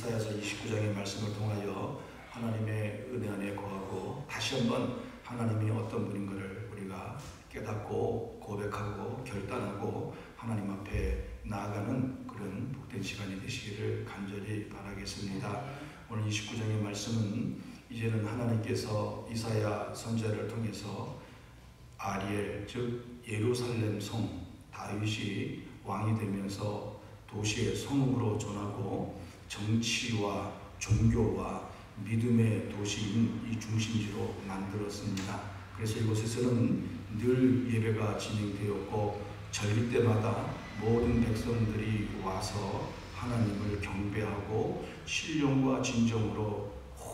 이사야서 29장의 말씀을 통하여 하나님의 은혜 안에 거하고 다시 한번 하나님이 어떤 분인가를 우리가 깨닫고 고백하고 결단하고 하나님 앞에 나아가는 그런 복된 시간이 되시기를 간절히 바라겠습니다. 오늘 29장의 말씀은 이제는 하나님께서 이사야 선지자를 통해서 아리엘 즉 예루살렘 성 다윗이 왕이 되면서 도시의 성읍으로 전하고 정치와 종교와 믿음의 도시인 이 중심지로 만들었습니다. 그래서 이곳에서는 늘 예배가 진행되었고 절기 때마다 모든 백성들이 와서 하나님을 경배하고 신령과 진정으로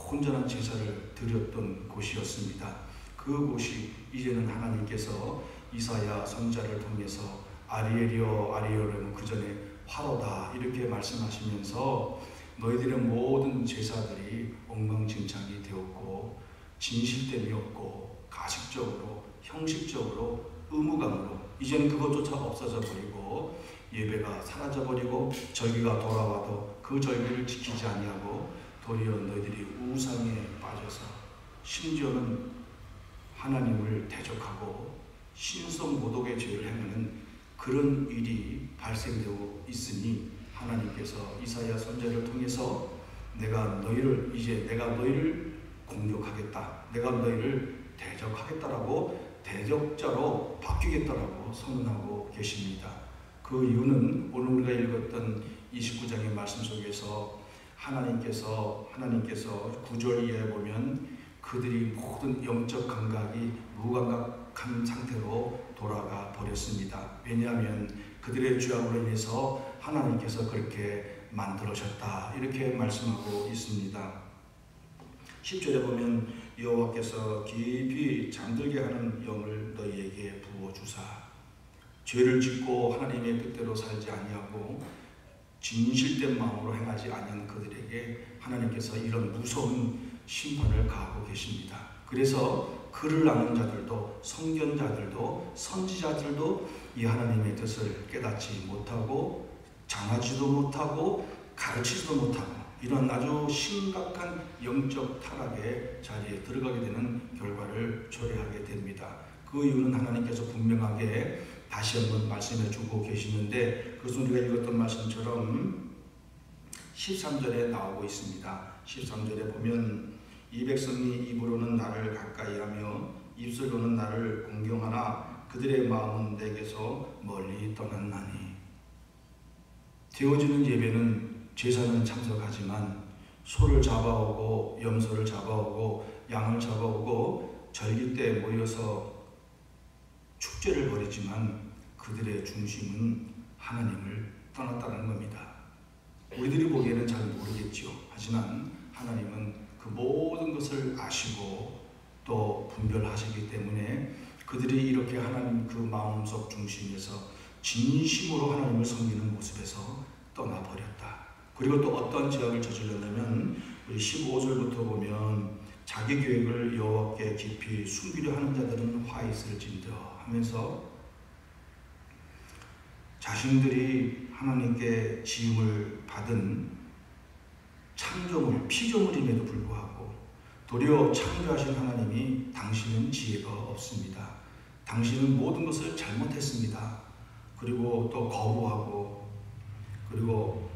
온전한 제사를 드렸던 곳이었습니다. 그곳이 이제는 하나님께서 이사야 선지자를 통해서 아리엘이여 아리엘은 그 전에 화로다 이렇게 말씀하시면서 너희들의 모든 제사들이 엉망진창이 되었고 진실됨이 없고 가식적으로 형식적으로 의무감으로 이제는 그것조차 없어져 버리고 예배가 사라져 버리고 절기가 돌아와도 그 절기를 지키지 아니하고 도리어 너희들이 우상에 빠져서 심지어는 하나님을 대적하고 신성 모독의 죄를 행하는 그런 일이 발생되고 있으니 하나님께서 이사야 선지자를 통해서 내가 너희를 공격하겠다. 내가 너희를 대적하겠다라고 대적자로 바뀌겠다라고 선언하고 계십니다. 그 이유는 오늘 우리가 읽었던 29장의 말씀 속에서 하나님께서 9절 이하에 보면 그들이 모든 영적 감각이 무감각한 상태로 돌아가 버렸습니다. 왜냐하면 그들의 죄악으로 인해서 하나님께서 그렇게 만들어졌다 이렇게 말씀하고 있습니다. 10절에 보면 여호와께서 깊이 잠들게 하는 영을 너희에게 부어주사 죄를 짓고 하나님의 뜻대로 살지 아니하고 진실된 마음으로 행하지 아니한 그들에게 하나님께서 이런 무서운 심판을 가하고 계십니다. 그래서 글을 나눈 자들도 선견자들도 선지자들도 이 하나님의 뜻을 깨닫지 못하고 장하지도 못하고 가르치지도 못하고 이런 아주 심각한 영적 타락의 자리에 들어가게 되는 결과를 초래하게 됩니다. 그 이유는 하나님께서 분명하게 다시 한번 말씀해 주고 계시는데 그것은 우리가 읽었던 말씀처럼 13절에 나오고 있습니다. 13절에 보면 이 백성이 입으로는 나를 가까이하며 입술로는 나를 공경하나 그들의 마음은 내게서 멀리 떠났나니. 드려지는 예배는 제사는 참석하지만 소를 잡아오고 염소를 잡아오고 양을 잡아오고 절기 때 모여서 축제를 벌이지만 그들의 중심은 하나님을 떠났다는 겁니다. 우리들이 보기에는 잘 모르겠죠. 하지만 하나님은 그 모든 것을 아시고 또 분별하시기 때문에 그들이 이렇게 하나님 그 마음속 중심에서 진심으로 하나님을 섬기는 모습에서 떠나버렸다. 그리고 또 어떤 죄악을 저질렀냐면 우리 15절부터 보면 자기 계획을 여호와께 깊이 숨기려 하는 자들은 화 있을진저 하면서 자신들이 하나님께 지음을 받은 창조물, 피조물임에도 불구하고 도리어 창조하신 하나님이 당신은 지혜가 없습니다. 당신은 모든 것을 잘못했습니다. 그리고 또 거부하고 그리고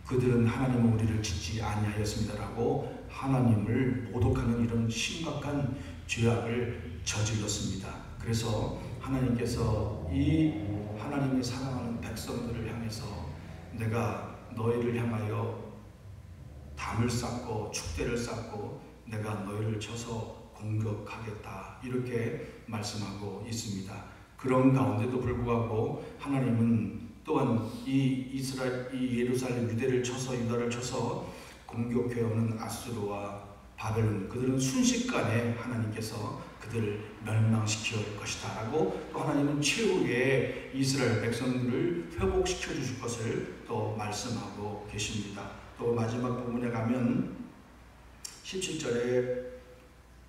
그들은 하나님은 우리를 짓지 아니하였습니다라고 하나님을 모독하는 이런 심각한 죄악을 저질렀습니다. 그래서 하나님께서 이 하나님이 사랑하는 백성들을 향해서 내가 너희를 향하여 담을 쌓고 축대를 쌓고 내가 너희를 쳐서 공격하겠다 이렇게 말씀하고 있습니다. 그런 가운데도 불구하고 하나님은 또한 이 예루살렘 유대를 쳐서 유다를 쳐서 공격해오는 아수르와 바벨론 그들은 순식간에 하나님께서 그들을 멸망시킬 것이다 라고 또 하나님은 최후에 이스라엘 백성들을 회복시켜 주실 것을 또 말씀하고 계십니다. 또 마지막 부분에 가면 17절에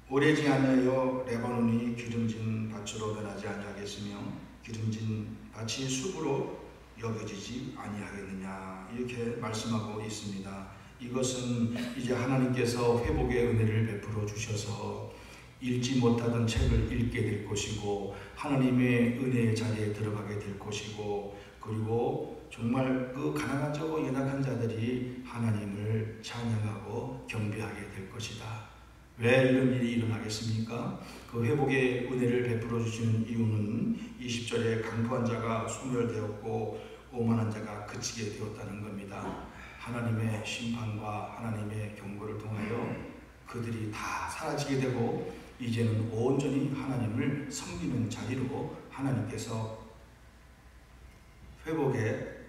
오래지 아니하여 레바논이 기름진 밭으로 변하지 아니하겠으며 기름진 밭이 숲으로 여겨지지 아니하겠느냐 이렇게 말씀하고 있습니다. 이것은 이제 하나님께서 회복의 은혜를 베풀어 주셔서 읽지 못하던 책을 읽게 될 것이고 하나님의 은혜의 자리에 들어가게 될 것이고 그리고 정말 그 가난한 자고 연약한 자들이 하나님을 찬양하고 경배하게 될 것이다. 왜 이런 일이 일어나겠습니까? 그 회복의 은혜를 베풀어 주시는 이유는 20절에 강포한 자가 소멸되었고 오만한 자가 그치게 되었다는 겁니다. 하나님의 심판과 하나님의 경고를 통하여 그들이 다 사라지게 되고 이제는 온전히 하나님을 섬기는 자리로 하나님께서 회복의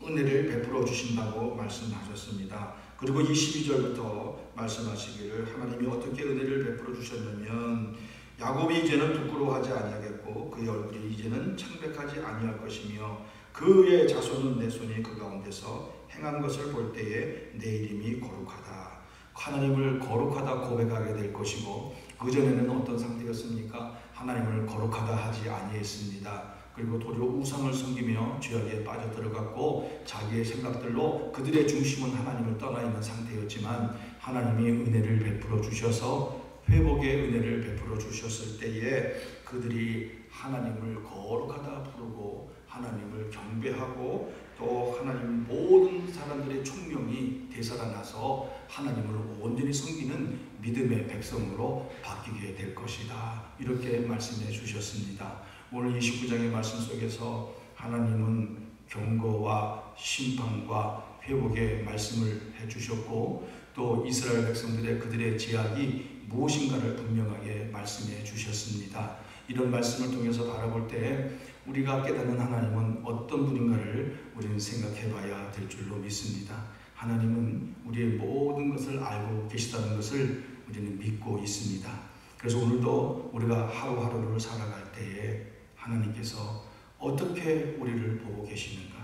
은혜를 베풀어 주신다고 말씀하셨습니다. 그리고 22절부터 말씀하시기를 하나님이 어떻게 은혜를 베풀어 주셨냐면 야곱이 이제는 부끄러워하지 아니하겠고 그의 얼굴이 이제는 창백하지 아니할 것이며 그의 자손은 내 손이 그 가운데서 행한 것을 볼 때에 내 이름이 거룩하다. 하나님을 거룩하다 고백하게 될 것이고 그전에는 어떤 상태였습니까? 하나님을 거룩하다 하지 아니했습니다. 그리고 도리어 우상을 섬기며 죄악에 빠져들어갔고 자기의 생각들로 그들의 중심은 하나님을 떠나 있는 상태였지만 하나님이 은혜를 베풀어 주셔서 회복의 은혜를 베풀어 주셨을 때에 그들이 하나님을 거룩하다 부르고 하나님을 경배하고 또 하나님 모든 사람들의 총명이 되살아나서 하나님을 온전히 섬기는 믿음의 백성으로 바뀌게 될 것이다. 이렇게 말씀해 주셨습니다. 오늘 29장의 말씀 속에서 하나님은 경고와 심판과 회복의 말씀을 해주셨고 또 이스라엘 백성들의 그들의 제약이 무엇인가를 분명하게 말씀해 주셨습니다. 이런 말씀을 통해서 바라볼 때 우리가 깨닫는 하나님은 어떤 분인가를 우리는 생각해 봐야 될 줄로 믿습니다. 하나님은 우리의 모든 것을 알고 계시다는 것을 우리는 믿고 있습니다. 그래서 오늘도 우리가 하루하루를 살아갈 때에 하나님께서 어떻게 우리를 보고 계시는가?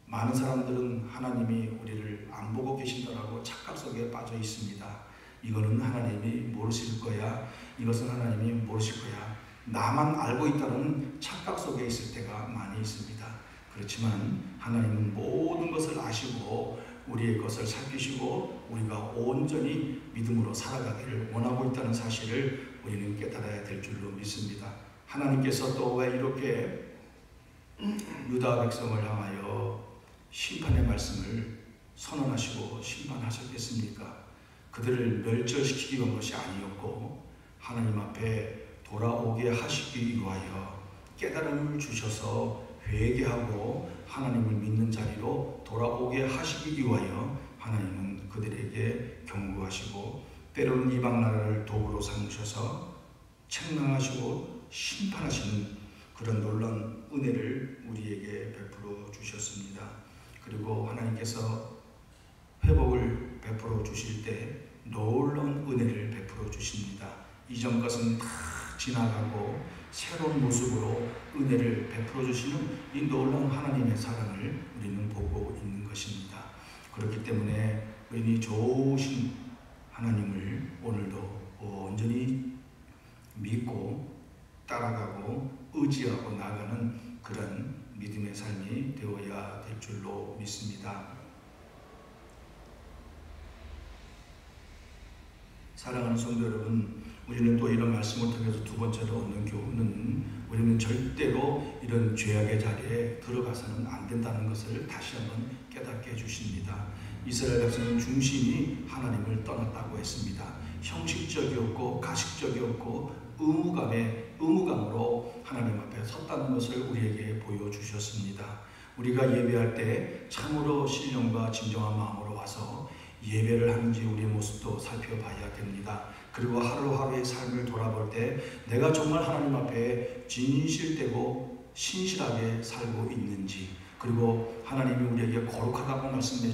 많은 사람들은 하나님이 우리를 안 보고 계신다라고 착각 속에 빠져 있습니다. 이거는 하나님이 모르실 거야. 이것은 하나님이 모르실 거야. 나만 알고 있다는 착각 속에 있을 때가 많이 있습니다. 그렇지만 하나님은 모든 것을 아시고 우리의 것을 살피시고 우리가 온전히 믿음으로 살아가기를 원하고 있다는 사실을 우리는 깨달아야 될 줄로 믿습니다. 하나님께서 또 왜 이렇게 유다 백성을 향하여 심판의 말씀을 선언하시고 심판하셨겠습니까? 그들을 멸절시키기 위한 것이 아니었고 하나님 앞에 돌아오게 하시기 위하여 깨달음을 주셔서 회개하고 하나님을 믿는 자리로 돌아오게 하시기 위하여 하나님은 그들에게 경고하시고 때로는 이방 나라를 도구로 삼으셔서 책망하시고 심판하시는 그런 놀라운 은혜를 우리에게 베풀어 주셨습니다. 그리고 하나님께서 회복을 베풀어 주실 때 놀라운 은혜를 베풀어 주십니다. 이전 것은 다 지나가고 새로운 모습으로 은혜를 베풀어 주시는 이 놀라운 하나님의 사랑을 우리는 보고 있는 것입니다. 그렇기 때문에 은이 좋으신 하나님을 오늘도 온전히 믿고 따라가고 의지하고 나가는 그런 믿음의 삶이 되어야 될 줄로 믿습니다. 사랑하는 성도 여러분, 우리는 또 이런 말씀을 통해서 두 번째로 얻는 교훈은 우리는 절대로 이런 죄악의 자리에 들어가서는 안 된다는 것을 다시 한번 깨닫게 해주십니다. 이스라엘 백성은 중심이 하나님을 떠났다고 했습니다. 형식적이었고 가식적이었고 의무감으로 하나님 앞에 섰다는 것을 우리에게 보여주셨습니다. 우리가 예배할 때 참으로 신령과 진정한 마음으로 와서 예배를 하는지 우리의 모습도 살펴봐야 됩니다. 그리고 하루하루의 삶을 돌아볼 때 내가 정말 하나님 앞에 진실되고 신실하게 살고 있는지, 그리고 하나님이 우리에게 거룩하라고 말씀해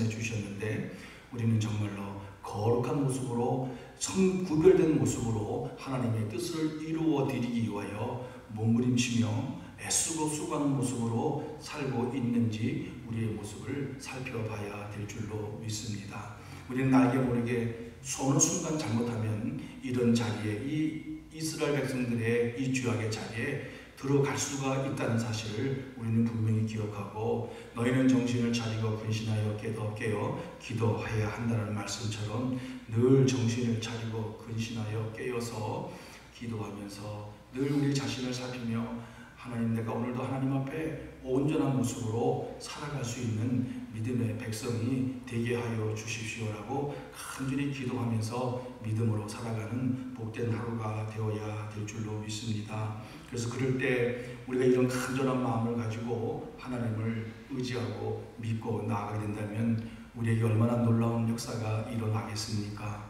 주셨는데 우리는 정말로 거룩한 모습으로 구별된 모습으로 하나님의 뜻을 이루어 드리기 위하여 몸부림치며 애쓰고 수고하는 모습으로 살고 있는지 우리의 모습을 살펴봐야 될 줄로 믿습니다. 우리는 알게 모르게 어느 순간 잘못하면 이런 자리에, 이 이스라엘 백성들의 이 죄악의 자리에 들어갈 수가 있다는 사실을 우리는 분명히 기억하고 너희는 정신을 차리고 근신하여 깨어 기도해야 한다는 말씀처럼 늘 정신을 차리고 근신하여 깨어서 기도하면서 늘 우리 자신을 살피며 하나님, 내가 오늘도 하나님 앞에 온전한 모습으로 살아갈 수 있는 믿음의 백성이 되게 하여 주십시오라고 간절히 기도하면서 믿음으로 살아가는 복된 하루가 되어야 될 줄로 믿습니다. 그래서 그럴 때 우리가 이런 간절한 마음을 가지고 하나님을 의지하고 믿고 나아가게 된다면 우리에게 얼마나 놀라운 역사가 일어나겠습니까?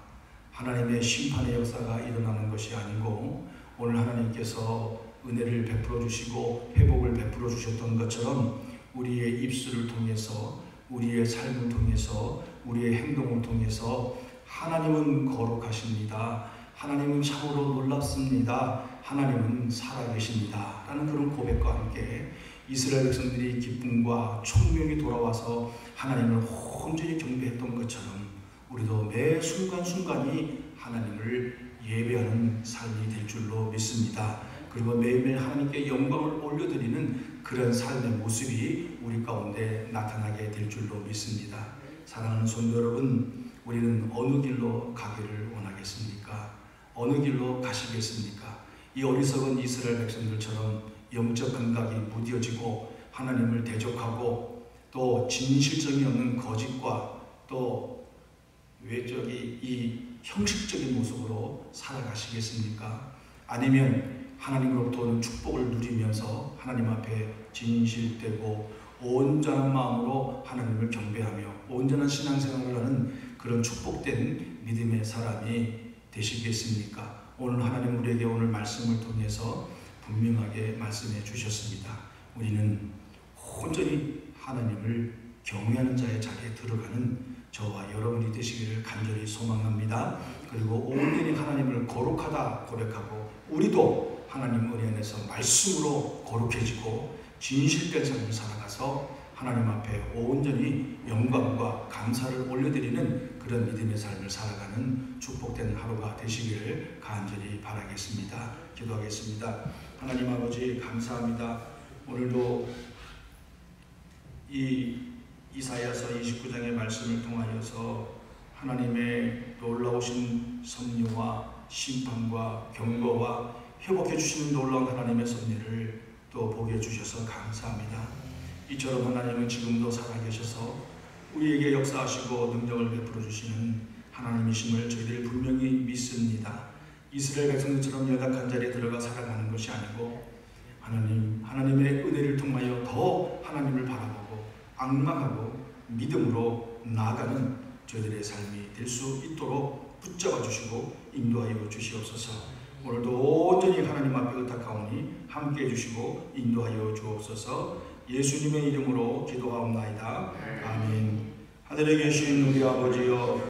하나님의 심판의 역사가 일어나는 것이 아니고 오늘 하나님께서 은혜를 베풀어 주시고 회복을 베풀어 주셨던 것처럼 우리의 입술을 통해서, 우리의 삶을 통해서, 우리의 행동을 통해서 하나님은 거룩하십니다. 하나님은 참으로 놀랍습니다. 하나님은 살아계십니다. 라는 그런 고백과 함께 이스라엘 백성들이 기쁨과 총명이 돌아와서 하나님을 온전히 경배했던 것처럼 우리도 매 순간순간이 하나님을 예배하는 삶이 될 줄로 믿습니다. 그리고 매일매일 하나님께 영광을 올려드리는 그런 삶의 모습이 우리 가운데 나타나게 될 줄로 믿습니다. 사랑하는 성도 여러분, 우리는 어느 길로 가기를 원하겠습니까? 어느 길로 가시겠습니까? 이 어리석은 이스라엘 백성들처럼 영적 감각이 무뎌지고 하나님을 대적하고 또 진실성이 없는 거짓과 또 외적이 이 형식적인 모습으로 살아가시겠습니까? 아니면 하나님으로부터 오는 축복을 누리면서 하나님 앞에 진실되고 온전한 마음으로 하나님을 경배하며 온전한 신앙생활을 하는 그런 축복된 믿음의 사람이 되시겠습니까? 오늘 하나님 우리에게 오늘 말씀을 통해서 분명하게 말씀해 주셨습니다. 우리는 온전히 하나님을 경외하는 자의 자리에 들어가는 저와 여러분이 되시기를 간절히 소망합니다. 그리고 온전히 하나님을 거룩하다 고백하고 우리도 하나님 은혜 안에서 말씀으로 거룩해지고 진실된 삶을 살아가서 하나님 앞에 온전히 영광과 감사를 올려드리는 그런 믿음의 삶을 살아가는 축복된 하루가 되시기를 간절히 바라겠습니다. 기도하겠습니다. 하나님 아버지 감사합니다. 오늘도 이 이사야서 29장의 말씀을 통하여서 하나님의 놀라우신 섭리와 심판과 경고와 회복해 주시는 놀라운 하나님의 섭리를 또 보게 해주셔서 감사합니다. 이처럼 하나님은 지금도 살아계셔서 우리에게 역사하시고 능력을 베풀어 주시는 하나님이심을 저희들이 분명히 믿습니다. 이스라엘 백성들처럼 연약한 자리에 들어가 살아가는 것이 아니고 하나님의 은혜를 통하여 더 하나님을 바라보고 악망하고 믿음으로 나아가는 저희들의 삶이 될 수 있도록 붙잡아 주시고 인도하여 주시옵소서. 오늘도 온전히 하나님 앞에 의탁하오니 함께해 주시고 인도하여 주옵소서. 예수님의 이름으로 기도하옵나이다. 아멘. 하늘에 계신 우리 아버지여,